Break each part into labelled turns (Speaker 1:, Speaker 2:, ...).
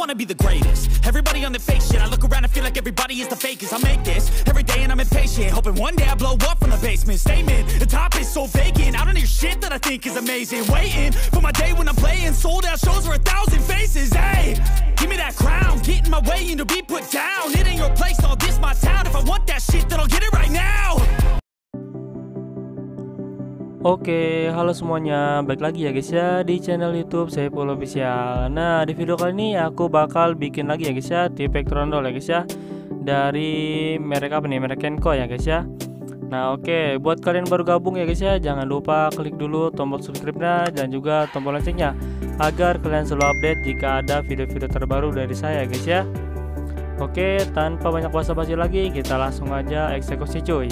Speaker 1: wanna be the greatest. Everybody on the fake shit. I look around and feel like everybody is the fakest. I make this every day and I'm impatient, hoping one day I blow up from the basement. Statement, the top is so vacant. I don't hear shit that I think is amazing. Waiting for my day when I'm playing sold out shows for 1,000 faces. Hey, give me that crown, get in my way and to be put down. It ain't your place, all this my town. If I want that shit, then I'll get it right now.
Speaker 2: Oke, halo semuanya, balik lagi ya guys ya di channel YouTube Saiful Official. Nah, di video kali ini aku bakal bikin lagi ya guys ya tipek trondol ya guys ya, dari merek apa nih, merek Kenko ya guys ya. Nah oke, buat kalian baru gabung ya guys ya, jangan lupa klik dulu tombol subscribe-nya dan juga tombol loncengnya agar kalian selalu update jika ada video-video terbaru dari saya guys ya. Oke, tanpa banyak basa-basi lagi, kita langsung aja eksekusi cuy.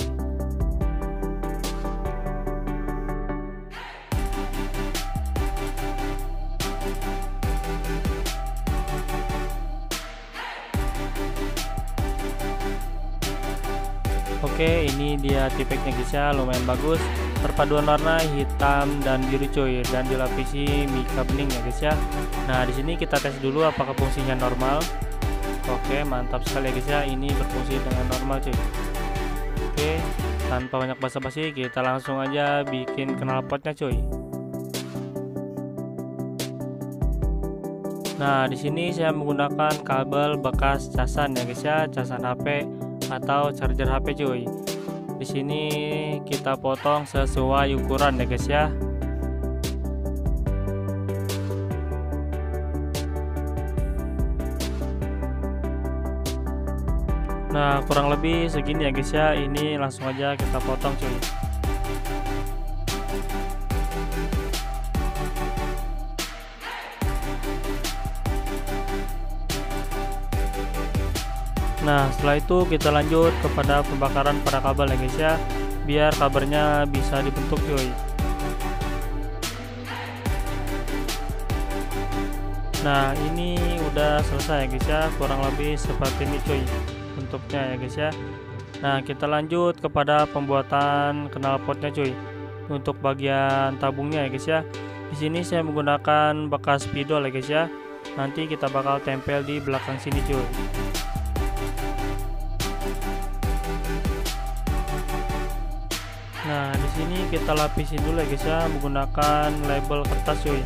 Speaker 2: Oke, ini dia tipeknya guys ya, lumayan bagus. Perpaduan warna hitam dan biru cuy, dan dilapisi mika bening ya guys ya. Nah, di sini kita tes dulu apakah fungsinya normal. Oke, mantap sekali ya guys ya, ini berfungsi dengan normal cuy. Oke, tanpa banyak basa-basi, kita langsung aja bikin knalpotnya cuy. Nah, di sini saya menggunakan kabel bekas casan ya guys ya, casan HP atau charger HP cuy. Di sini kita potong sesuai ukuran ya guys ya. Nah, kurang lebih segini ya guys ya. Ini langsung aja kita potong cuy. Nah, setelah itu kita lanjut kepada pembakaran pada kabel ya guys ya, biar kabelnya bisa dibentuk cuy. Nah, ini udah selesai ya guys ya, kurang lebih seperti ini cuy bentuknya ya guys ya. Nah, kita lanjut kepada pembuatan knalpotnya cuy. Untuk bagian tabungnya ya guys ya, di sini saya menggunakan bekas spidol ya guys ya. Nanti kita bakal tempel di belakang sini cuy. Nah, di sini kita lapisin dulu ya guys ya, menggunakan label kertas cuy,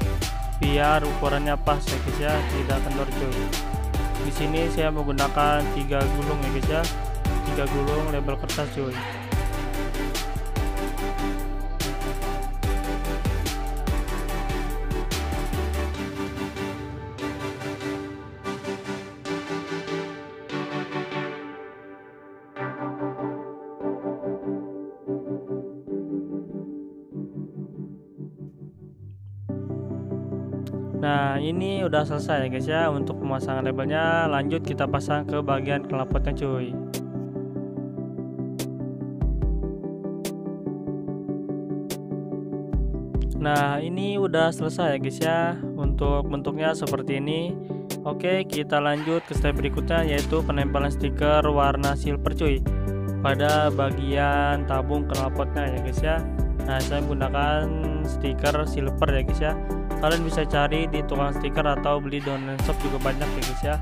Speaker 2: biar ukurannya pas ya guys ya, tidak kendor cuy. Di sini saya menggunakan 3 gulung ya guys ya, 3 gulung label kertas cuy. Nah, ini udah selesai ya guys ya untuk pemasangan labelnya. Lanjut kita pasang ke bagian knalpotnya cuy. Nah, ini udah selesai ya guys ya, untuk bentuknya seperti ini. Oke, kita lanjut ke step berikutnya, yaitu penempelan stiker warna silver cuy pada bagian tabung knalpotnya ya guys ya. Nah, saya menggunakan stiker silver ya guys ya. Kalian bisa cari di tukang stiker atau beli di online shop juga banyak ya guys ya.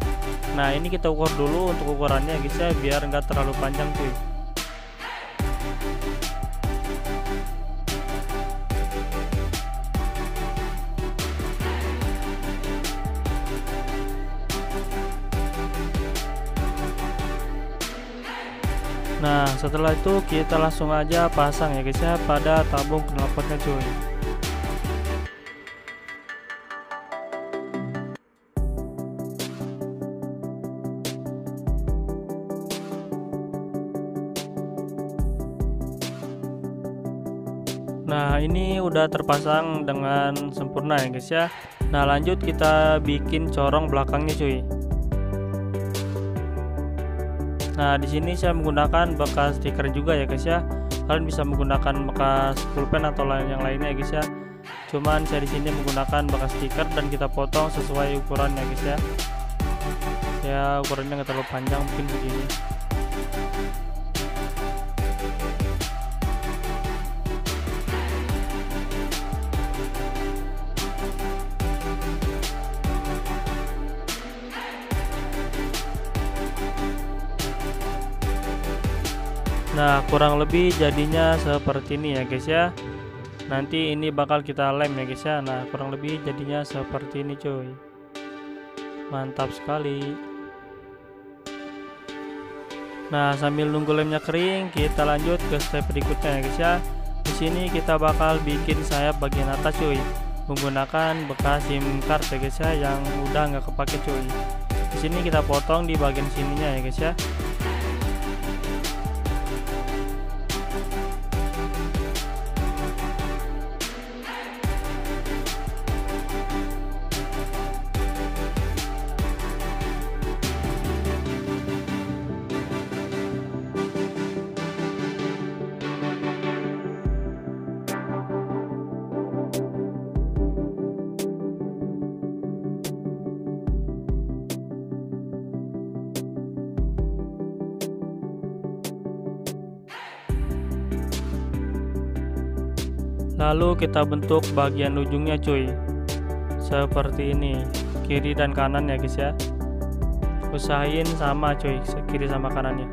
Speaker 2: Nah, ini kita ukur dulu untuk ukurannya ya guys ya, biar nggak terlalu panjang cuy. Nah, setelah itu kita langsung aja pasang ya guys ya pada tabung knalpotnya cuy. Nah, ini udah terpasang dengan sempurna ya guys ya. Nah, lanjut kita bikin corong belakangnya cuy. Nah, di sini saya menggunakan bekas stiker juga ya guys ya. Kalian bisa menggunakan bekas pulpen atau yang lainnya ya guys ya. Cuman saya di sini menggunakan bekas stiker dan kita potong sesuai ukurannya guys ya. Ya, ukurannya nggak terlalu panjang, mungkin begini. Nah, kurang lebih jadinya seperti ini ya guys ya. Nanti ini bakal kita lem ya guys ya. Nah, kurang lebih jadinya seperti ini cuy. Mantap sekali. Nah, sambil nunggu lemnya kering, kita lanjut ke step berikutnya ya guys ya. Di sini kita bakal bikin sayap bagian atas cuy, menggunakan bekas SIM card ya guys ya, yang udah nggak kepake cuy. Di sini kita potong di bagian sininya ya guys ya. Lalu kita bentuk bagian ujungnya cuy, seperti ini, kiri dan kanan ya guys ya. Usahain sama cuy, kiri sama kanannya.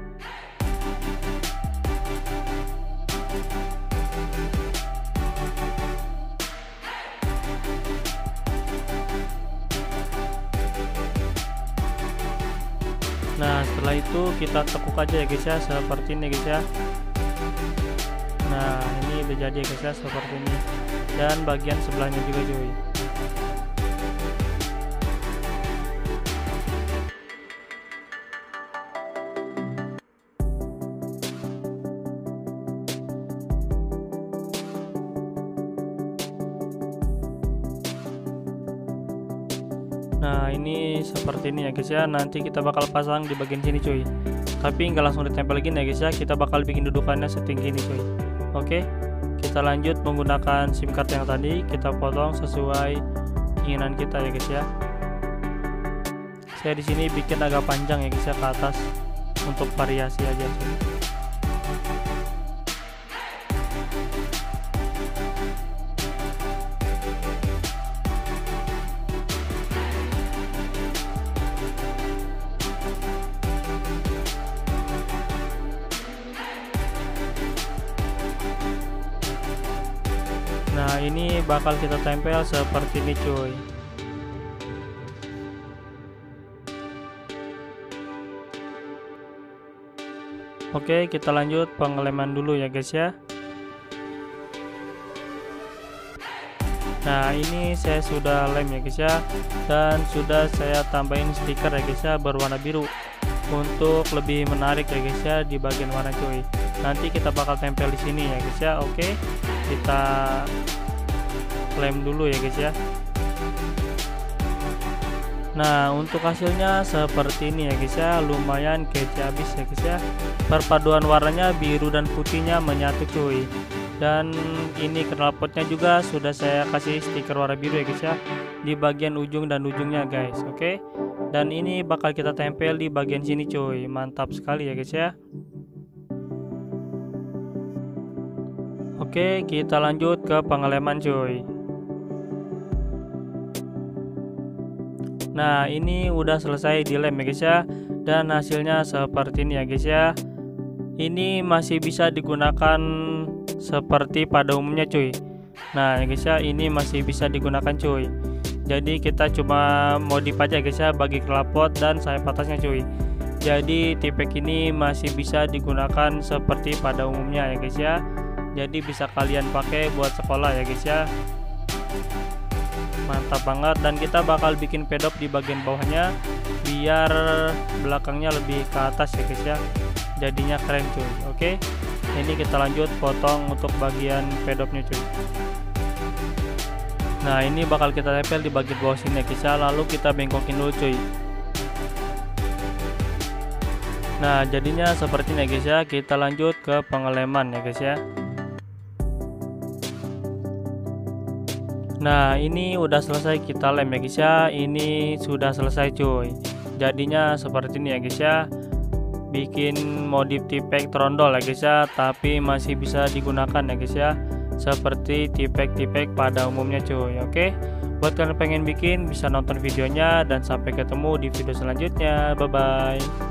Speaker 2: Nah, setelah itu kita tekuk aja ya guys ya, seperti ini guys ya. Nah, ini udah jadi ya guys ya, seperti ini. Dan bagian sebelahnya juga cuy. Nah, ini seperti ini ya guys ya. Nanti kita bakal pasang di bagian sini cuy. Tapi nggak langsung ditempel lagi ya guys ya. Kita bakal bikin dudukannya setinggi ini cuy. Oke, kita lanjut menggunakan SIM card yang tadi. Kita potong sesuai keinginan kita ya guys ya. Saya di sini bikin agak panjang ya guys ya, ke atas untuk variasi aja sih. Nah, ini bakal kita tempel seperti ini cuy. Oke, kita lanjut pengeleman dulu ya guys ya. Nah, ini saya sudah lem ya guys ya, dan sudah saya tambahin stiker ya guys ya, berwarna biru untuk lebih menarik ya guys ya di bagian warna cuy. Nanti kita bakal tempel di sini ya guys ya. Oke, kita lem dulu ya guys ya. Nah, untuk hasilnya seperti ini ya guys ya, lumayan kece habis ya guys ya. Perpaduan warnanya biru dan putihnya menyatu cuy. Dan ini knalpotnya juga sudah saya kasih stiker warna biru ya guys ya, di bagian ujung dan ujungnya guys. Oke, dan ini bakal kita tempel di bagian sini cuy. Mantap sekali ya guys ya. Oke, kita lanjut ke pengeleman cuy. Nah, ini udah selesai dilem ya guys ya, dan hasilnya seperti ini ya guys ya. Ini masih bisa digunakan seperti pada umumnya cuy. Nah ya guys ya, ini masih bisa digunakan cuy. Jadi kita cuma modif aja guys ya bagi knalpot dan sayap atasnya cuy. Jadi tipek ini masih bisa digunakan seperti pada umumnya ya guys ya. Jadi bisa kalian pakai buat sekolah ya guys ya. Mantap banget. Dan kita bakal bikin pedop di bagian bawahnya biar belakangnya lebih ke atas ya guys ya, jadinya keren cuy. Oke, ini kita lanjut potong untuk bagian pedopnya cuy. Nah, ini bakal kita tempel di bagian bawah sini ya guys ya, lalu kita bengkokin dulu cuy. Nah, jadinya seperti ini ya guys ya. Kita lanjut ke pengeleman ya guys ya. Nah, ini udah selesai kita lem ya guys ya. Ini sudah selesai cuy. Jadinya seperti ini ya guys ya. Bikin modif tipek trondol ya guys ya, tapi masih bisa digunakan ya guys ya, seperti tipek-tipek pada umumnya cuy. Oke, buat kalian pengen bikin bisa nonton videonya, dan sampai ketemu di video selanjutnya. Bye bye.